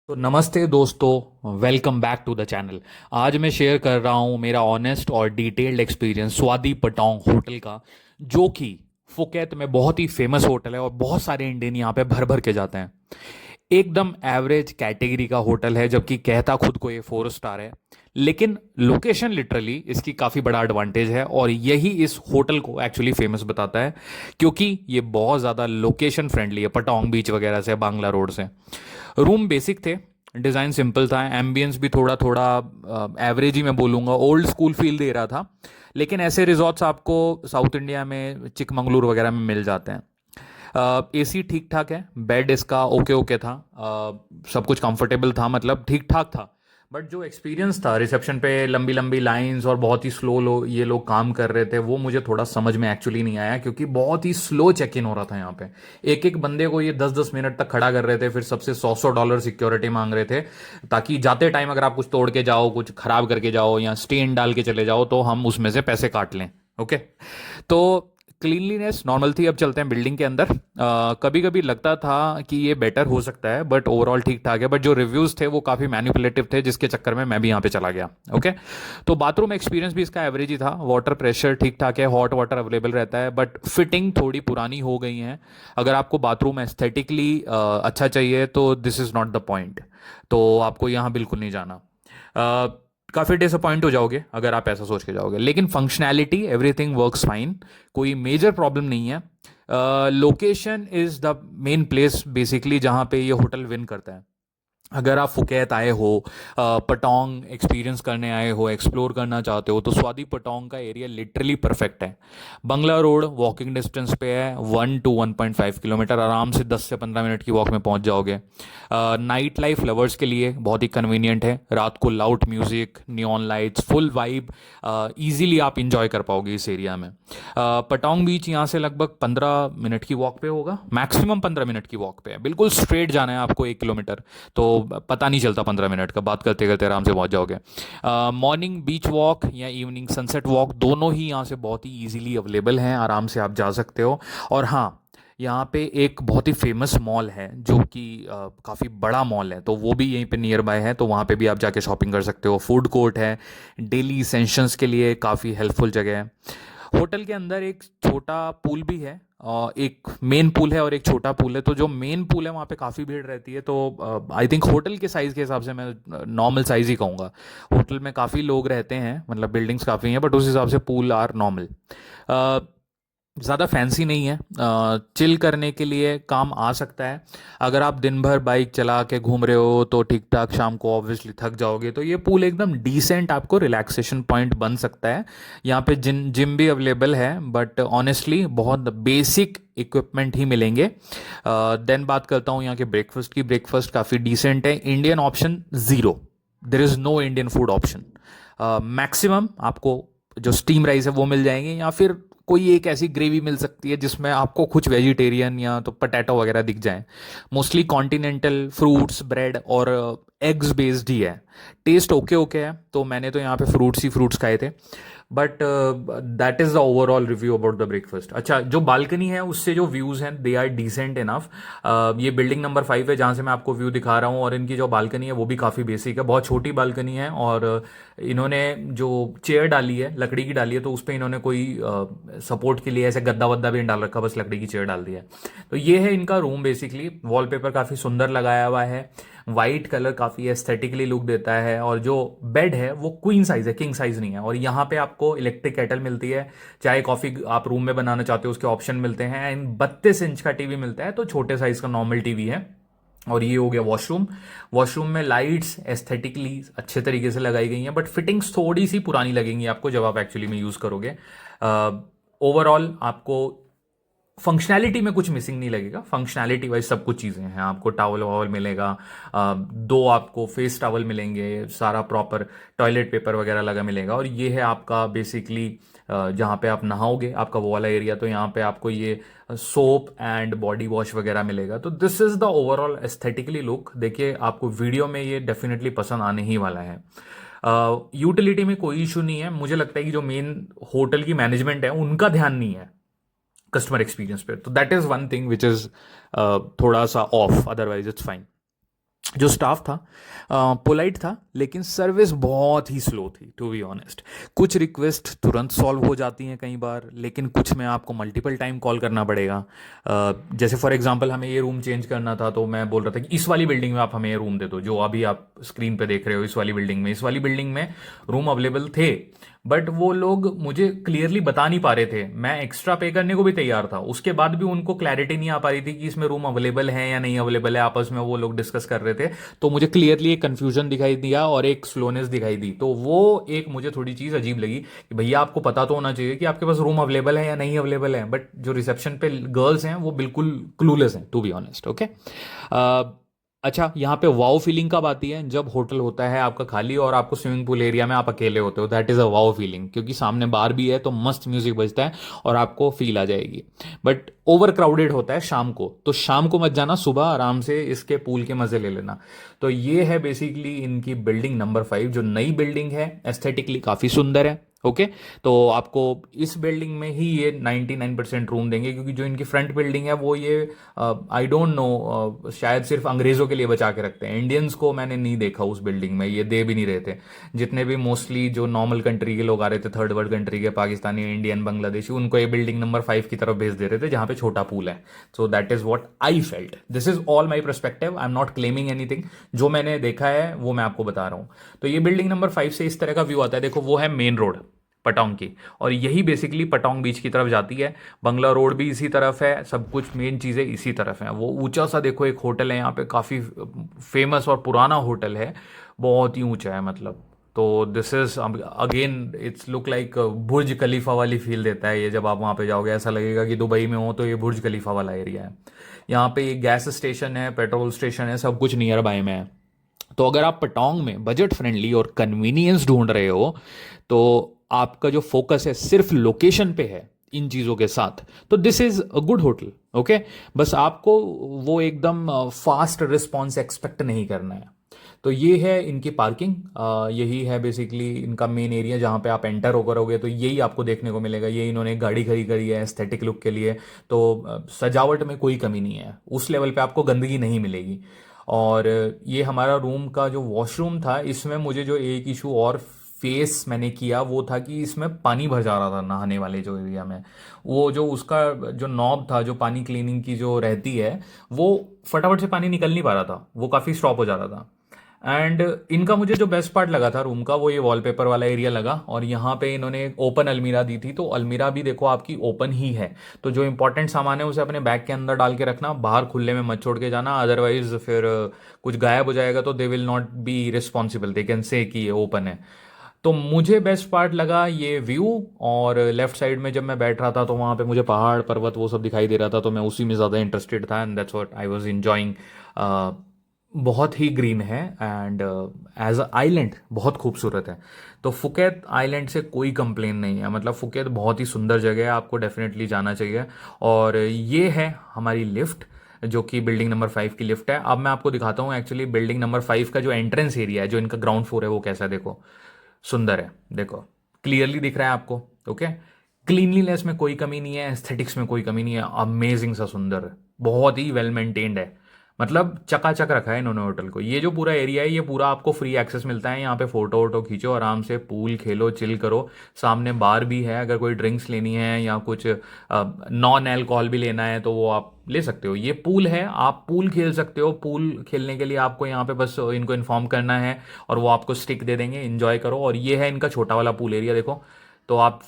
तो नमस्ते दोस्तों, welcome back to the channel. आज मैं शेयर कर रहा हूँ मेरा ऑनेस्ट और detailed experience Sawasdee Patong hotel का, जो कि फुकेत में बहुत ही फेमस होटल है और बहुत सारे इंडियन यहाँ पे भर भर के जाते हैं। एकदम एवरेज कैटेगरी का होटल है, जबकि कहता खुद को ये 4 स्टार है। लेकिन लोकेशन लिटरली इसकी काफ़ी बड़ा एडवांटेज है और यही इस होटल को एक्चुअली फेमस बताता है, क्योंकि ये बहुत ज़्यादा लोकेशन फ्रेंडली है पटोंग बीच वगैरह से, बांग्ला रोड से। रूम बेसिक थे, डिज़ाइन सिंपल था, एम्बियंस भी थोड़ा थोड़ा एवरेज ही मैं बोलूँगा, ओल्ड स्कूल फील दे रहा था। लेकिन ऐसे रिजॉर्ट्स आपको साउथ इंडिया में चिकमंगलुरु वगैरह में मिल जाते हैं। एसी ठीक ठाक है, बेड इसका ओके ओके था, सब कुछ कंफर्टेबल था, मतलब ठीक ठाक था। बट जो एक्सपीरियंस था रिसेप्शन पे, लंबी लंबी लाइंस और बहुत ही स्लो ये लोग काम कर रहे थे, वो मुझे थोड़ा समझ में एक्चुअली नहीं आया, क्योंकि बहुत ही स्लो चेक इन हो रहा था यहाँ पे। एक एक बंदे को ये 10-10 मिनट तक खड़ा कर रहे थे, फिर सबसे 100-100 डॉलर सिक्योरिटी मांग रहे थे, ताकि जाते टाइम अगर आप कुछ तोड़ के जाओ, कुछ खराब करके जाओ या स्टेन डाल के चले जाओ, तो हम उसमें से पैसे काट लें। ओके। तो क्लीनलीनेस नॉर्मल थी। अब चलते हैं बिल्डिंग के अंदर। कभी कभी लगता था कि ये बेटर हो सकता है, बट ओवरऑल ठीक ठाक है। बट जो रिव्यूज थे वो काफ़ी मैनिपुलेटिव थे, जिसके चक्कर में मैं भी यहाँ पे चला गया। ओके। तो बाथरूम एक्सपीरियंस भी इसका एवरेज ही था, वाटर प्रेशर ठीक ठाक है, हॉट वाटर अवेलेबल रहता है, बट फिटिंग थोड़ी पुरानी हो गई है। अगर आपको बाथरूम एस्थेटिकली अच्छा चाहिए तो this is not the point. तो आपको यहाँ बिल्कुल नहीं जाना। काफ़ी डिसअपॉइंट हो जाओगे अगर आप ऐसा सोच के जाओगे। लेकिन फंक्शनैलिटी एवरीथिंग वर्क्स फाइन, कोई मेजर प्रॉब्लम नहीं है। Location is the main place basically जहाँ पे ये होटल विन करता है। अगर आप फुकेत आए हो, पटोंग एक्सपीरियंस करने आए हो, एक्सप्लोर करना चाहते हो, तो स्वादी पटोंग का एरिया लिटरली परफेक्ट है। बंगला रोड वॉकिंग डिस्टेंस पे है, 1 to 1.5 किलोमीटर, आराम से 10 से 15 मिनट की वॉक में पहुंच जाओगे। नाइट लाइफ लवर्स के लिए बहुत ही कन्वीनियंट है, रात को loud music, neon lights, full vibe, easily आप इंजॉय कर पाओगे इस एरिया में। पटोंग बीच यहाँ से लगभग 15 मिनट की वॉक पे होगा, मैक्सिमम 15 मिनट की वॉक पे है, बिल्कुल स्ट्रेट जाना है आपको 1 किलोमीटर। तो पता नहीं चलता 15 मिनट का, बात करते करते आराम से पहुंच जाओगे। मॉर्निंग बीच वॉक या इवनिंग सनसेट वॉक दोनों ही यहाँ से बहुत ही इजीली अवेलेबल हैं, आराम से आप जा सकते हो। और हाँ, यहाँ पे एक बहुत ही फेमस मॉल है, जो कि काफ़ी बड़ा मॉल है, तो वो भी यहीं पे नियर बाय है, तो वहाँ पे भी आप जाके शॉपिंग कर सकते हो। फूड कोर्ट है, डेली इसेंशियल्स के लिए काफ़ी हेल्पफुल जगह है। होटल के अंदर एक छोटा पूल भी है, एक मेन पूल है और एक छोटा पूल है। तो जो मेन पूल है वहाँ पे काफ़ी भीड़ रहती है, तो आई थिंक होटल के साइज़ के हिसाब से मैं नॉर्मल साइज़ ही कहूँगा। होटल में काफ़ी लोग रहते हैं, मतलब बिल्डिंग्स काफ़ी हैं, बट उस हिसाब से पूल आर नॉर्मल। ज़्यादा फैंसी नहीं है, चिल करने के लिए काम आ सकता है। अगर आप दिन भर बाइक चला के घूम रहे हो तो ठीक ठाक, शाम को ऑब्वियसली थक जाओगे, तो ये पूल एकदम डिसेंट आपको रिलैक्सेशन पॉइंट बन सकता है। यहाँ पे जिम भी अवेलेबल है, बट ऑनेस्टली बहुत बेसिक इक्विपमेंट ही मिलेंगे। देन बात करता हूँ यहाँ के ब्रेकफास्ट की। ब्रेकफास्ट काफ़ी डिसेंट है, Indian option zero, there is no Indian food option. Maximum आपको जो स्टीम राइस है वो मिल जाएंगे, या फिर कोई एक ऐसी ग्रेवी मिल सकती है जिसमें आपको कुछ वेजिटेरियन या तो पटैटो वगैरह दिख जाए। मोस्टली कॉन्टिनेंटल फ्रूट्स, ब्रेड और एग्स बेस्ड ही है। टेस्ट ओके ओके है, तो मैंने तो यहाँ पे फ्रूट्स ही फ्रूट्स खाए थे। But that is the overall review about the breakfast. अच्छा, जो बालकनी है उससे जो व्यूज़ हैं दे आर डिसेंट इनफ। ये बिल्डिंग नंबर 5 है जहाँ से मैं आपको व्यू दिखा रहा हूँ, और इनकी जो बालकनी है वो भी काफ़ी बेसिक है, बहुत छोटी बालकनी है। और इन्होंने जो चेयर डाली है लकड़ी की डाली है, तो उस पर इन्होंने कोई सपोर्ट के लिए ऐसे गद्दा वद्दा भी नहीं डाल रखा, बस लकड़ी की चेयर डाल दी है। तो ये है इनका रूम बेसिकली। वॉलपेपर काफ़ी सुंदर लगाया हुआ है, वाइट कलर काफ़ी एस्थेटिकली लुक देता है। और जो बेड है वो क्वीन साइज है, किंग साइज नहीं है। और यहाँ पे आपको इलेक्ट्रिक केटल मिलती है, चाहे कॉफ़ी आप रूम में बनाना चाहते हो उसके ऑप्शन मिलते हैं। एंड 32 इंच का टीवी मिलता है, तो छोटे साइज का नॉर्मल टीवी है। और ये हो गया वॉशरूम। वॉशरूम में लाइट्स एस्थेटिकली अच्छे तरीके से लगाई गई हैं, बट फिटिंग्स थोड़ी सी पुरानी लगेंगी आपको जब आप एक्चुअली में यूज़ करोगे। ओवरऑल आपको फंक्शनैलिटी में कुछ मिसिंग नहीं लगेगा, फंक्शनैलिटी वाइज सब कुछ चीज़ें हैं। आपको टावल वावल मिलेगा, दो आपको फेस टावल मिलेंगे, सारा प्रॉपर टॉयलेट पेपर वगैरह लगा मिलेगा। और ये है आपका बेसिकली जहाँ पे आप नहाओगे, आपका वो वाला एरिया, तो यहाँ पे आपको ये सोप एंड बॉडी वॉश वगैरह मिलेगा। तो this is the overall aesthetically look. देखिए, आपको वीडियो में ये डेफिनेटली पसंद आने ही वाला है। यूटिलिटी में कोई इशू नहीं है। मुझे लगता है कि जो मेन होटल की मैनेजमेंट है उनका ध्यान नहीं है कस्टमर एक्सपीरियंस पे, तो that is one thing which is थोड़ा सा ऑफ, अदरवाइज इट्स फाइन। जो स्टाफ था पोलाइट था, लेकिन सर्विस बहुत ही स्लो थी टू बी ऑनेस्ट। कुछ रिक्वेस्ट तुरंत सॉल्व हो जाती हैं कई बार, लेकिन कुछ में आपको मल्टीपल टाइम कॉल करना पड़ेगा। जैसे फॉर एग्जांपल हमें ये रूम चेंज करना था, तो मैं बोल रहा था कि इस वाली बिल्डिंग में आप हमें ये रूम दे दो, जो अभी आप स्क्रीन पे देख रहे हो, इस वाली बिल्डिंग में रूम अवेलेबल थे, बट वो लोग मुझे क्लियरली बता नहीं पा रहे थे। मैं एक्स्ट्रा पे करने को भी तैयार था, उसके बाद भी उनको क्लैरिटी नहीं आ पा रही थी कि इसमें रूम अवेलेबल है या नहीं अवेलेबल है। आपस में वो लोग डिस्कस कर रहे थे, तो मुझे क्लियरली एक कंफ्यूजन दिखाई दिया और एक स्लोनेस दिखाई दी। तो वो एक मुझे थोड़ी चीज़ अजीब लगी कि भैया आपको पता तो होना चाहिए कि आपके पास रूम अवेलेबल है या नहीं अवेलेबल है। बट जो रिसेप्शन पे गर्ल्स हैं वो बिल्कुल क्लूलेस हैं टू बी ऑनेस्ट। ओके। अच्छा, यहाँ पे वाओ फीलिंग कब आती है? जब होटल होता है आपका खाली और आपको स्विमिंग पूल एरिया में आप अकेले होते हो, that is a wow feeling, क्योंकि सामने बार भी है तो मस्त म्यूजिक बजता है और आपको फील आ जाएगी। बट ओवर क्राउडेड होता है शाम को, तो शाम को मत जाना, सुबह आराम से इसके पूल के मजे ले लेना। तो ये है बेसिकली इनकी बिल्डिंग नंबर 5, जो नई बिल्डिंग है, एस्थेटिकली काफ़ी सुंदर है। ओके। तो आपको इस बिल्डिंग में ही ये 99% रूम देंगे, क्योंकि जो इनकी फ्रंट बिल्डिंग है वो ये आई डोंट नो, शायद सिर्फ अंग्रेज़ों के लिए बचा के रखते हैं। इंडियंस को मैंने नहीं देखा उस बिल्डिंग में, ये दे भी नहीं रहे थे। जितने भी मोस्टली जो नॉर्मल कंट्री के लोग आ रहे थे, थर्ड वर्ल्ड कंट्री के, पाकिस्तानी, इंडियन, बांग्लादेशी, उनको ये बिल्डिंग नंबर 5 की तरफ भेज दे रहे थे, जहाँ पे छोटा पूल है। So that is what I felt. This is all my perspective, I am not claiming anything. जो मैंने देखा है वो मैं आपको बता रहा हूँ। तो ये बिल्डिंग नंबर 5 से इस तरह का व्यू आता है। देखो, वो है मेन रोड पटोंग की, और यही बेसिकली पटोंग बीच की तरफ जाती है। बंगला रोड भी इसी तरफ है, सब कुछ मेन चीज़ें इसी तरफ हैं। वो ऊंचा सा देखो एक होटल है यहाँ पे, काफ़ी फेमस और पुराना होटल है, बहुत ही ऊंचा है मतलब। तो this is again it's look like Burj Khalifa वाली फील देता है ये। जब आप वहाँ पे जाओगे ऐसा लगेगा कि दुबई में हो, तो ये बुर्ज खलीफा वाला एरिया है। यहाँ पे ये गैस स्टेशन है, पेट्रोल स्टेशन है, सब कुछ नियर बाय में है। तो अगर आप पटोंग में बजट फ्रेंडली और कन्वीनियंस ढूंढ रहे हो, तो आपका जो फोकस है सिर्फ लोकेशन पे है इन चीज़ों के साथ, तो this is a good hotel. Okay. बस आपको वो एकदम फास्ट रिस्पॉन्स एक्सपेक्ट नहीं करना है। तो ये है इनकी पार्किंग, यही है बेसिकली इनका मेन एरिया, जहाँ पे आप एंटर होकर होगे तो यही आपको देखने को मिलेगा। ये इन्होंने एक गाड़ी खड़ी करी है एस्थेटिक लुक के लिए। तो सजावट में कोई कमी नहीं है, उस लेवल पे आपको गंदगी नहीं मिलेगी। और ये हमारा रूम का जो वॉशरूम था, इसमें मुझे जो एक इशू और फेस मैंने किया वो था कि इसमें पानी भर जा रहा था नहाने वाले जो एरिया में। वो जो उसका जो नॉब था, जो पानी क्लीनिंग की जो रहती है, वो फटाफट से पानी निकल नहीं पा रहा था, वो काफ़ी स्टॉप हो जा रहा था। एंड इनका मुझे जो बेस्ट पार्ट लगा था रूम का, वो ये वॉलपेपर वाला एरिया लगा। और यहाँ पे इन्होंने एक ओपन अलमीरा दी थी, तो अलमीरा भी देखो आपकी ओपन ही है। तो जो इंपॉर्टेंट सामान है उसे अपने बैग के अंदर डाल के रखना, बाहर खुले में मत छोड़ के जाना, अदरवाइज फिर कुछ गायब हो जाएगा तो they will not be responsible, they can say कि ये ओपन है। तो मुझे बेस्ट पार्ट लगा ये व्यू। और लेफ्ट साइड में जब मैं बैठ रहा था तो वहाँ पे मुझे पहाड़ पर्वत वो सब दिखाई दे रहा था, तो मैं उसी में ज़्यादा इंटरेस्टेड था, and that's what I was enjoying. बहुत ही ग्रीन है, एंड एज अ आइलैंड बहुत खूबसूरत है। तो फुकेत आइलैंड से कोई कंप्लेन नहीं है, मतलब फुकेत बहुत ही सुंदर जगह है, आपको डेफिनेटली जाना चाहिए। और ये है हमारी लिफ्ट, जो कि बिल्डिंग नंबर 5 की लिफ्ट है। अब मैं आपको दिखाता हूँ एक्चुअली बिल्डिंग नंबर 5 का जो एंट्रेंस एरिया है, जो इनका ग्राउंड फ्लोर है, वो कैसा है। देखो, सुंदर है, देखो क्लियरली दिख रहा है आपको। ओके। क्लीनलीनेस में कोई कमी नहीं है, एस्थेटिक्स में कोई कमी नहीं है, अमेजिंग सा सुंदर है, बहुत ही वेल मेंटेन्ड है। मतलब चकाचक रखा है इन्होंने होटल को। ये जो पूरा एरिया है, ये पूरा आपको फ्री एक्सेस मिलता है। यहाँ पे फोटो वोटो खींचो, आराम से पूल खेलो, चिल करो। सामने बार भी है, अगर कोई ड्रिंक्स लेनी है या कुछ नॉन अल्कोहल भी लेना है तो वो आप ले सकते हो। ये पूल है, आप पूल खेल सकते हो। पूल खेलने के लिए आपको यहाँ पे बस इनको इन्फॉर्म करना है और वो आपको स्टिक दे देंगे, इंजॉय करो। और ये है इनका छोटा वाला पूल एरिया, देखो। तो आप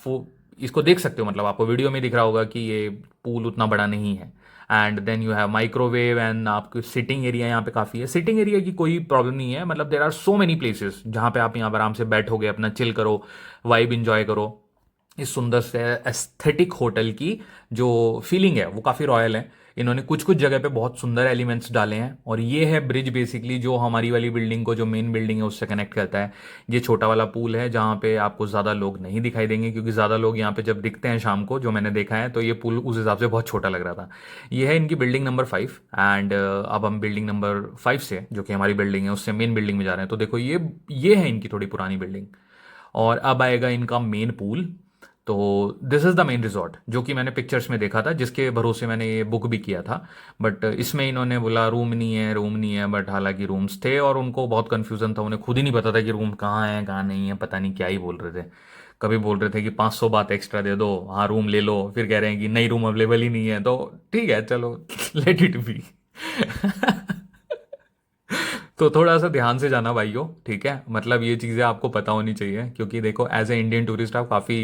इसको देख सकते हो, मतलब आपको वीडियो में दिख रहा होगा कि ये पूल उतना बड़ा नहीं है। And then you have microwave, and आपकी सिटिंग एरिया यहाँ पे काफ़ी है। सिटिंग एरिया की कोई प्रॉब्लम नहीं है, मतलब there are so many places जहाँ पे आप यहाँ पर आराम से बैठोगे, अपना चिल करो, वाइब इंजॉय करो। इस सुंदर से एस्थेटिक होटल की जो फीलिंग है वो काफ़ी रॉयल है। इन्होंने कुछ कुछ जगह पे बहुत सुंदर एलिमेंट्स डाले हैं। और ये है ब्रिज बेसिकली, जो हमारी वाली बिल्डिंग को, जो मेन बिल्डिंग है, उससे कनेक्ट करता है। ये छोटा वाला पूल है जहाँ पे आपको ज़्यादा लोग नहीं दिखाई देंगे, क्योंकि ज़्यादा लोग यहाँ पे जब दिखते हैं शाम को, जो मैंने देखा है, तो ये पुल उस हिसाब से बहुत छोटा लग रहा था। ये है इनकी बिल्डिंग नंबर 5। एंड अब हम बिल्डिंग नंबर 5 से, जो कि हमारी बिल्डिंग है, उससे मेन बिल्डिंग में जा रहे हैं। तो देखो, ये है इनकी थोड़ी पुरानी बिल्डिंग। और अब आएगा इनका मेन पूल। तो this is the main resort जो कि मैंने पिक्चर्स में देखा था, जिसके भरोसे मैंने ये बुक भी किया था। बट इसमें इन्होंने बोला रूम नहीं है, रूम नहीं है, बट हालांकि रूम्स थे और उनको बहुत कन्फ्यूज़न था, उन्हें खुद ही नहीं पता था कि रूम कहाँ है कहाँ नहीं है, पता नहीं क्या ही बोल रहे थे। कभी बोल रहे थे कि 500 बात एक्स्ट्रा दे दो, हाँ रूम ले लो, फिर कह रहे हैं कि नहीं रूम अवेलेबल ही नहीं है, तो ठीक है चलो लेट इट बी। तो थोड़ा सा ध्यान से जाना भाइयों, ठीक है, मतलब ये चीज़ें आपको पता होनी चाहिए, क्योंकि देखो एज ए इंडियन टूरिस्ट आप काफ़ी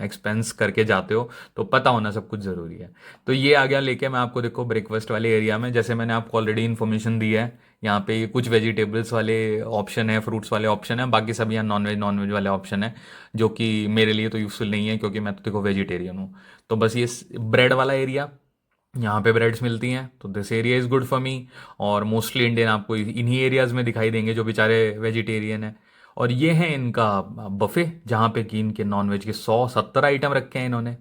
एक्सपेंस करके जाते हो, तो पता होना सब कुछ ज़रूरी है। तो ये आ गया लेके मैं आपको, देखो ब्रेकफास्ट वाले एरिया में, जैसे मैंने आपको ऑलरेडी इन्फॉर्मेशन दी है, यहाँ पे कुछ वेजिटेबल्स वाले ऑप्शन है, फ्रूट्स वाले ऑप्शन है, बाकी सब यहाँ नॉन वेज वाले ऑप्शन है, जो कि मेरे लिए तो यूज़फुल नहीं है, क्योंकि मैं तो देखो वेजिटेरियन हूँ। तो बस ये ब्रेड वाला एरिया, यहाँ पे ब्रेड्स मिलती हैं, तो this area is good for me. और मोस्टली इंडियन आपको इन्हीं एरियाज में दिखाई देंगे जो बेचारे वेजिटेरियन हैं। और ये है इनका बफे, जहाँ पे कि इनके नॉनवेज के 170 आइटम रखे हैं इन्होंने।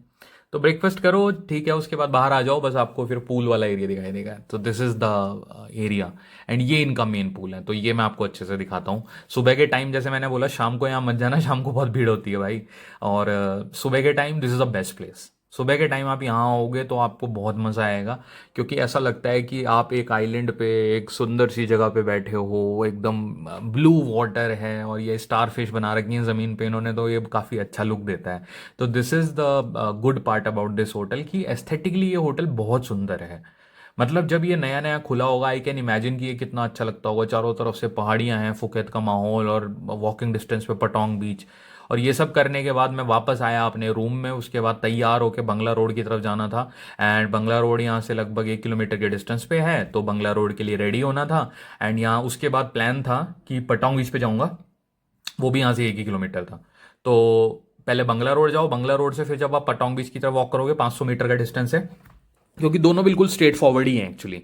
तो ब्रेकफास्ट करो, ठीक है, उसके बाद बाहर आ जाओ, बस आपको फिर पूल वाला एरिया दिखाई देगा। तो this is the area, and ये इनका मेन पूल है, तो ये मैं आपको अच्छे से दिखाता हूँ। सुबह के टाइम, जैसे मैंने बोला, शाम को यहाँ मत जाना, शाम को बहुत भीड़ होती है भाई। और सुबह के time this is the best place. सुबह के टाइम आप यहाँ आओगे तो आपको बहुत मज़ा आएगा, क्योंकि ऐसा लगता है कि आप एक आइलैंड पे, एक सुंदर सी जगह पे बैठे हो, एकदम ब्लू वाटर है, और ये स्टार फिश बना रखी हैं ज़मीन पे इन्होंने, तो ये काफ़ी अच्छा लुक देता है। तो this is the good part about this hotel, कि एस्थेटिकली ये होटल बहुत सुंदर है। मतलब जब ये नया नया खुला होगा, आई कैन इमेजिन कि ये कितना अच्छा लगता होगा, चारों तरफ से पहाड़ियाँ हैं, फुकेत का माहौल, और वॉकिंग डिस्टेंस पे पटोंग बीच। और ये सब करने के बाद मैं वापस आया अपने रूम में, उसके बाद तैयार होके बंगला रोड की तरफ जाना था। एंड बंगला रोड यहाँ से लगभग 1 किलोमीटर के डिस्टेंस पे है, तो बंगला रोड के लिए रेडी होना था। एंड यहाँ उसके बाद प्लान था कि पटोंग बीच पे जाऊँगा, वो भी यहाँ से 1 ही किलोमीटर था। तो पहले बंगला रोड जाओ, बंगला रोड से फिर जब आप पटोंग बीच की तरफ वॉक करोगे, 500 मीटर का डिस्टेंस है, क्योंकि दोनों बिल्कुल स्ट्रेट फॉरवर्ड ही हैं एक्चुअली।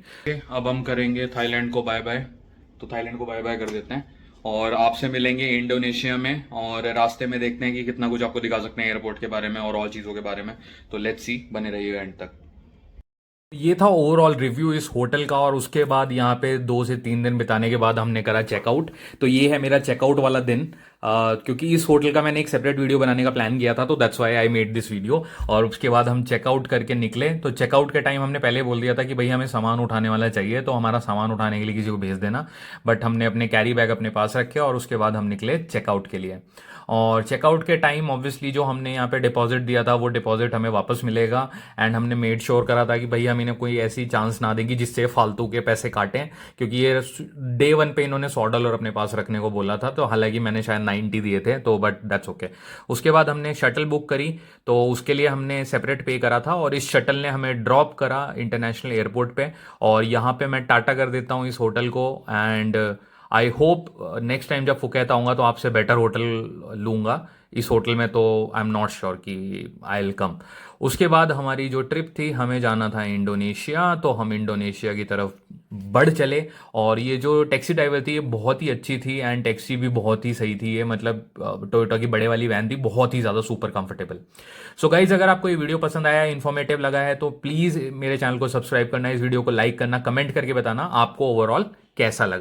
अब हम करेंगे थाईलैंड को बाय बाय। तो थाईलैंड को बाय बाय कर देते हैं, और आपसे मिलेंगे इंडोनेशिया में, और रास्ते में देखते हैं कि कितना कुछ आपको दिखा सकते हैं एयरपोर्ट के बारे में और चीज़ों के बारे में। तो लेट्स सी, बने रहिएगा एंड तक। ये था ओवरऑल रिव्यू इस होटल का, और उसके बाद यहाँ पे 2 से 3 दिन बिताने के बाद हमने करा चेकआउट। तो ये है मेरा चेकआउट वाला दिन, क्योंकि इस होटल का मैंने एक सेपरेट वीडियो बनाने का प्लान किया था, तो that's why I made this video. और उसके बाद हम चेकआउट करके निकले। तो चेकआउट के टाइम हमने पहले बोल दिया था कि भाई हमें सामान उठाने वाला चाहिए, तो हमारा सामान उठाने के लिए किसी को भेज देना। बट हमने अपने कैरी बैग अपने पास रखे, और उसके बाद हम निकले चेकआउट के लिए। और चेकआउट के टाइम ऑब्वियसली जो हमने यहाँ पे डिपॉजिट दिया था, वो डिपॉजिट हमें वापस मिलेगा। एंड हमने मेड श्योर करा था कि भाई हम इन्हें कोई ऐसी चांस ना देंगे जिससे फालतू के पैसे काटें, क्योंकि ये डे 1 पे इन्होंने $100 अपने पास रखने को बोला था, तो हालांकि मैंने शायद 90 दिए थे, तो बट दैट्स ओके। उसके बाद हमने शटल बुक करी, तो उसके लिए हमने सेपरेट पे करा था, और इस शटल ने हमें ड्रॉप करा इंटरनेशनल एयरपोर्ट पे। और यहाँ पे मैं टाटा कर देता हूँ इस होटल को। And I hope next time जब फुकेत आऊँगा तो आपसे बेटर होटल लूँगा। इस होटल में तो आई एम नॉट श्योर कि आई विल कम। उसके बाद हमारी जो ट्रिप थी, हमें जाना था इंडोनेशिया, तो हम इंडोनेशिया की तरफ बढ़ चले। और ये जो टैक्सी ड्राइवर थी, ये बहुत ही अच्छी थी, एंड टैक्सी भी बहुत ही सही थी। ये मतलब टोयोटा की बड़े वाली वैन थी, बहुत ही ज़्यादा सुपर कंफर्टेबल। सो गाइज, अगर आपको ये वीडियो पसंद आया, इन्फॉर्मेटिव लगा है, तो प्लीज़ मेरे चैनल को सब्सक्राइब करना, इस वीडियो को लाइक करना, कमेंट करके बताना आपको ओवरऑल कैसा लगा।